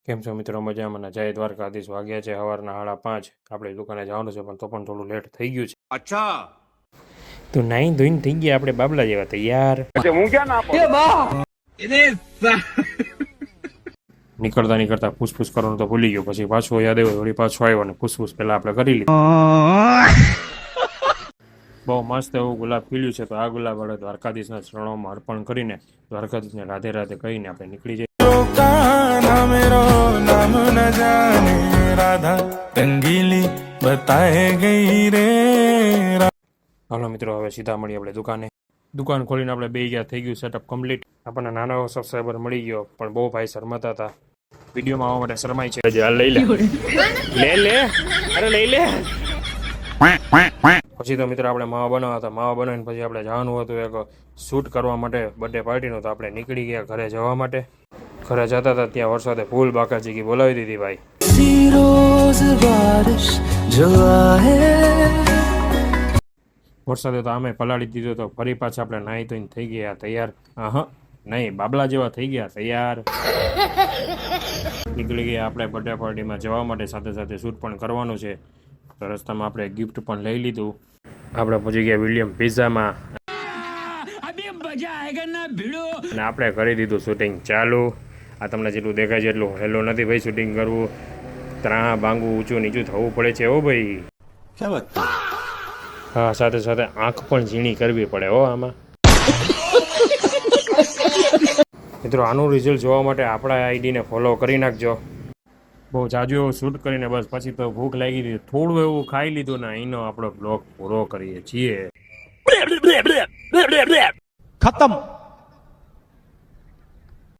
કેમ છો મિત્રો? મજામાં? જય દ્વારકાધીશ. વાગ્યા છે સવારના 5:30. આપણે દુકાને જવાનું છે પણ તો પણ થોડું લેટ થઈ ગયું છે. अच्छा તો નાઈ ધોઈને થઈ ગયા આપણે બાબલા જેવા તૈયાર. હું क्या ना નીકળતા નીકળતા ફૂસફૂસ કરવાનું તો ભૂલી ગયો, પછી પાછો યાદ આવ્યો, વળી પાછો આવ્યો ને ફૂસફૂસ પહેલા આપણે કરી લીધું. બહુ મસ્ત એવું ગુલાબ ખીલ્યું છે, તો આ ગુલાબ આપણે દ્વારકાધીશના ચરણોમાં અર્પણ કરીને દ્વારકાધીશને રાધે રાધે કહીને આપણે નીકળી જઈએ. नाम न जाने राधा रंगीली बताए गई रे। હાલો મિત્રો, હવે સીધા મળીએ આપણે દુકાને. દુકાન ખોલીને આપણે બે ગયા, થઈ ગયું સેટઅપ કમ્પ્લીટ. આપણને નાનો એવો સબસ્ક્રાઈબર મળી ગયો, પણ બહુ ભાઈ શરમાતા હતા, વિડીયોમાં આવવા માટે શરમાય છે. હાલ લઈ લે લે અરે લઈ લે. પછી તો મિત્રો આપણે માવા બનાવવા હતા. માવા બનાવીને પછી આપણે જવાનું હતું એક શૂટ કરવા માટે બર્થડે પાર્ટીનો. તો આપણે નીકળી ગયા ઘરે જવા માટે. ઘરે જતા હતા ત્યાં વરસાદે ફૂલ બાકાચીકી બોલાવી દીધી ભાઈ. વરસાદે તો આમે પલાળી દીધો, તો ફરી પાછા આપણે નાહી ધોઈને થઈ ગયા તૈયાર. હા નહીં, બાબલા જેવા થઈ ગયા તૈયાર. નીકળી ગયા આપણે બર્થડે પાર્ટીમાં જવા માટે. સાથે સાથે શૂટ પણ કરવાનું છે, તો રસ્તામાં આપણે ગિફ્ટ પણ લઈ લીધું. આપણે પહોંચી ગયા વિલિયમ પિઝામાં અને આપણે કરી દીધું શૂટિંગ ચાલુ. આ તમને જેટલું દેખાય છે એટલું હેલો નથી ભાઈ. શૂટિંગ કરવું, ત્રાણા ભાંગવું, ઊંચું નીચું થવું પડે છે હો ભાઈ. હા, સાથે સાથે આંખ પણ ઝીણી કરવી પડે હો આમાં. મિત્રો, આનું રિઝલ્ટ જોવા માટે આપણા આઈડીને ફોલો કરી નાખજો. બહુ જાજુ એવું શૂટ કરીને બસ પછી તો ભૂખ લાગી હતી, થોડું એવું ખાઈ લીધું ને અહીંનો આપણો બ્લોગ પૂરો કરીએ છીએ. खत्म।